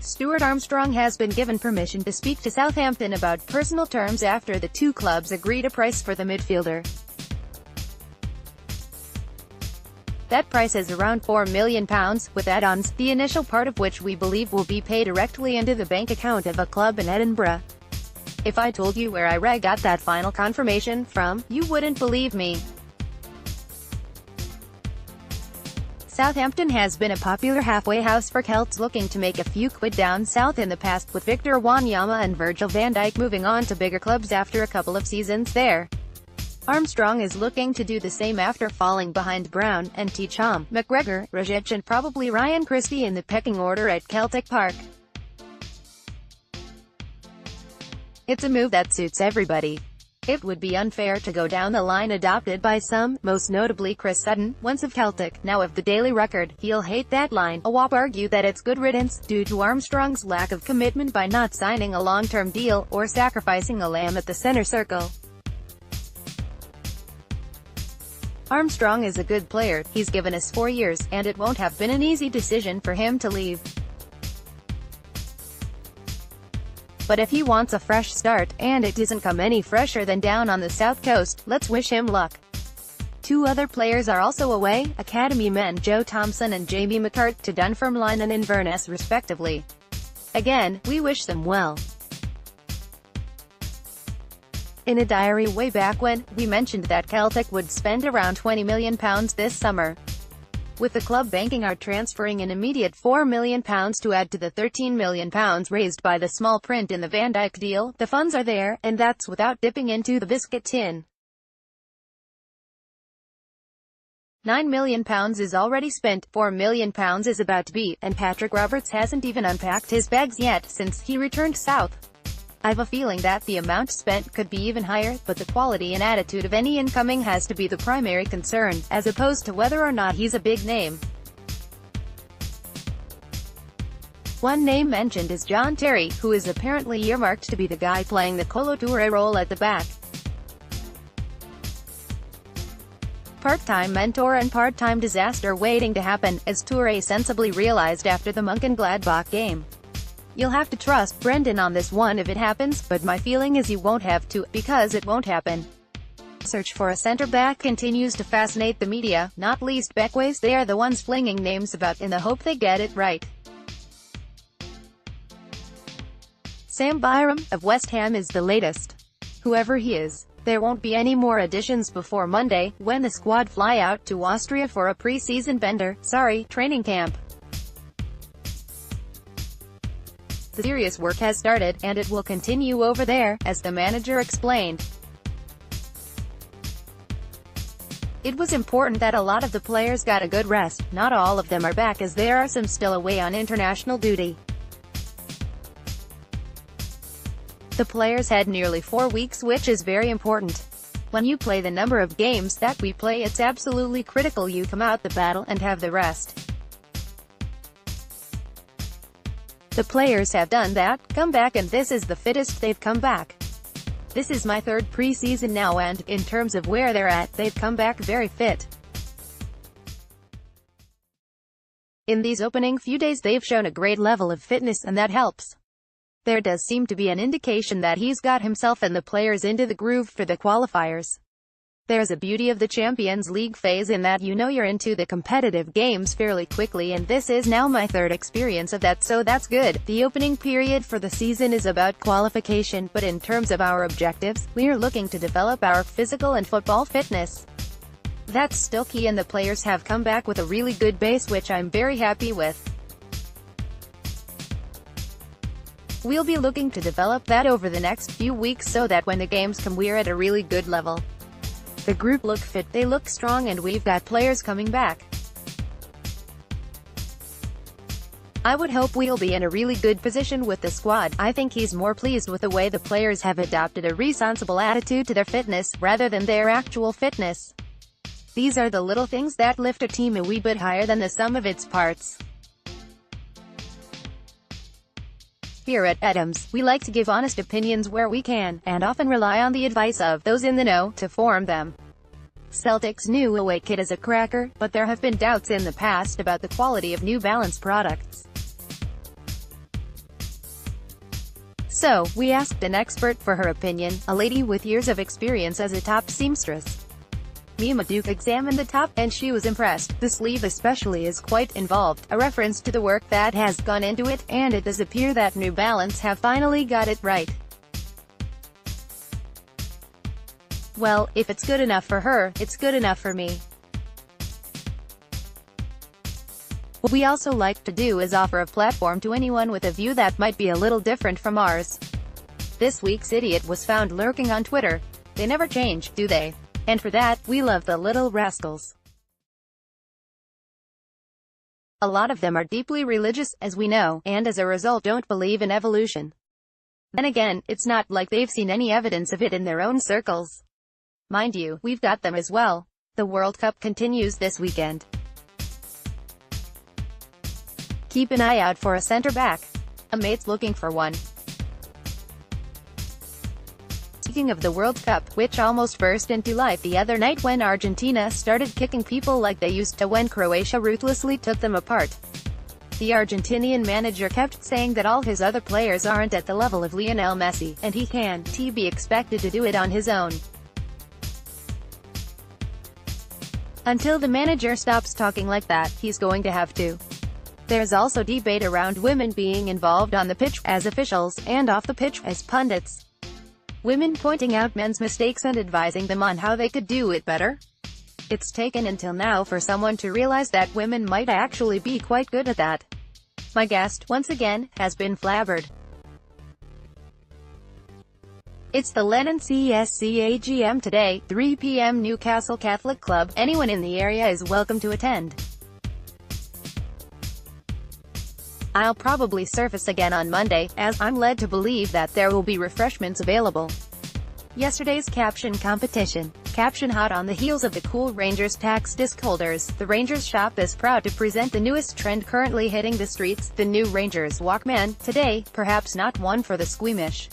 Stuart Armstrong has been given permission to speak to Southampton about personal terms after the two clubs agreed a price for the midfielder. That price is around £4 million, with add-ons, the initial part of which we believe will be paid directly into the bank account of a club in Edinburgh. If I told you where I got that final confirmation from, you wouldn't believe me. Southampton has been a popular halfway house for Celts looking to make a few quid down south in the past, with Victor Wanyama and Virgil van Dijk moving on to bigger clubs after a couple of seasons there. Armstrong is looking to do the same after falling behind Brown, and Tom, McGregor, Rajic and probably Ryan Christie in the pecking order at Celtic Park. It's a move that suits everybody. It would be unfair to go down the line adopted by some, most notably Chris Sutton, once of Celtic, now of the Daily Record. He'll hate that line. AWAP argue that it's good riddance, due to Armstrong's lack of commitment by not signing a long-term deal, or sacrificing a lamb at the center circle. Armstrong is a good player, he's given us 4 years, and it won't have been an easy decision for him to leave. But if he wants a fresh start, and it doesn't come any fresher than down on the south coast, let's wish him luck. Two other players are also away, academy men Joe Thompson and Jamie McCart to Dunfermline and Inverness respectively. Again, we wish them well. In a diary way back when, we mentioned that Celtic would spend around £20 million this summer, with the club banking our transferring an immediate £4 million to add to the £13 million raised by the small print in the Van Dijk deal. The funds are there, and that's without dipping into the biscuit tin. £9 million is already spent, £4 million is about to be, and Patrick Roberts hasn't even unpacked his bags yet since he returned south. I've a feeling that the amount spent could be even higher, but the quality and attitude of any incoming has to be the primary concern, as opposed to whether or not he's a big name. One name mentioned is John Terry, who is apparently earmarked to be the guy playing the Kolo Toure role at the back. Part-time mentor and part-time disaster waiting to happen, as Toure sensibly realized after the Mönchengladbach game. You'll have to trust Brendan on this one if it happens, but my feeling is you won't have to, because it won't happen. Search for a centre-back continues to fascinate the media, not least Beckways. They are the ones flinging names about in the hope they get it right. Sam Byram, of West Ham is the latest. Whoever he is, there won't be any more additions before Monday, when the squad fly out to Austria for a pre-season training camp. The serious work has started, and it will continue over there, as the manager explained. It was important that a lot of the players got a good rest. Not all of them are back, as there are some still away on international duty. The players had nearly 4 weeks, which is very important. When you play the number of games that we play, it's absolutely critical you come out the battle and have the rest. The players have done that, come back, and this is the fittest they've come back. This is my third pre-season now, and, in terms of where they're at, they've come back very fit. In these opening few days they've shown a great level of fitness, and that helps. There does seem to be an indication that he's got himself and the players into the groove for the qualifiers. There's a beauty of the Champions League phase in that you know you're into the competitive games fairly quickly, and this is now my third experience of that, so that's good. The opening period for the season is about qualification, but in terms of our objectives, we're looking to develop our physical and football fitness. That's still key, and the players have come back with a really good base, which I'm very happy with. We'll be looking to develop that over the next few weeks so that when the games come we're at a really good level. The group look fit, they look strong, and we've got players coming back. I would hope we'll be in a really good position with the squad. I think he's more pleased with the way the players have adopted a responsible attitude to their fitness, rather than their actual fitness. These are the little things that lift a team a wee bit higher than the sum of its parts. Here at Adams, we like to give honest opinions where we can, and often rely on the advice of those in the know to form them. Celtic's new away kit is a cracker, but there have been doubts in the past about the quality of New Balance products. So, we asked an expert for her opinion, a lady with years of experience as a top seamstress. Mima Duke examined the top, and she was impressed. The sleeve especially is quite involved, a reference to the work that has gone into it, and it does appear that New Balance have finally got it right. Well, if it's good enough for her, it's good enough for me. What we also like to do is offer a platform to anyone with a view that might be a little different from ours. This week's idiot was found lurking on Twitter. They never change, do they? And for that, we love the little rascals. A lot of them are deeply religious, as we know, and as a result don't believe in evolution. Then again, it's not like they've seen any evidence of it in their own circles. Mind you, we've got them as well. The World Cup continues this weekend. Keep an eye out for a centre-back. A mate's looking for one. Speaking of the World Cup, which almost burst into life the other night when Argentina started kicking people like they used to when Croatia ruthlessly took them apart. The Argentinian manager kept saying that all his other players aren't at the level of Lionel Messi, and he can't be expected to do it on his own. Until the manager stops talking like that, he's going to have to. There's also debate around women being involved on the pitch as officials, and off the pitch as pundits. Women pointing out men's mistakes and advising them on how they could do it better. It's taken until now for someone to realize that women might actually be quite good at that. My guest, once again, has been flabbered. It's the Lennon CSC AGM today, 3 p.m. Newcastle Catholic Club. Anyone in the area is welcome to attend. I'll probably surface again on Monday, as I'm led to believe that there will be refreshments available. Yesterday's caption competition. Caption: hot on the heels of the cool Rangers tax disc holders, the Rangers shop is proud to present the newest trend currently hitting the streets, the new Rangers Walkman. Today, perhaps not one for the squeamish.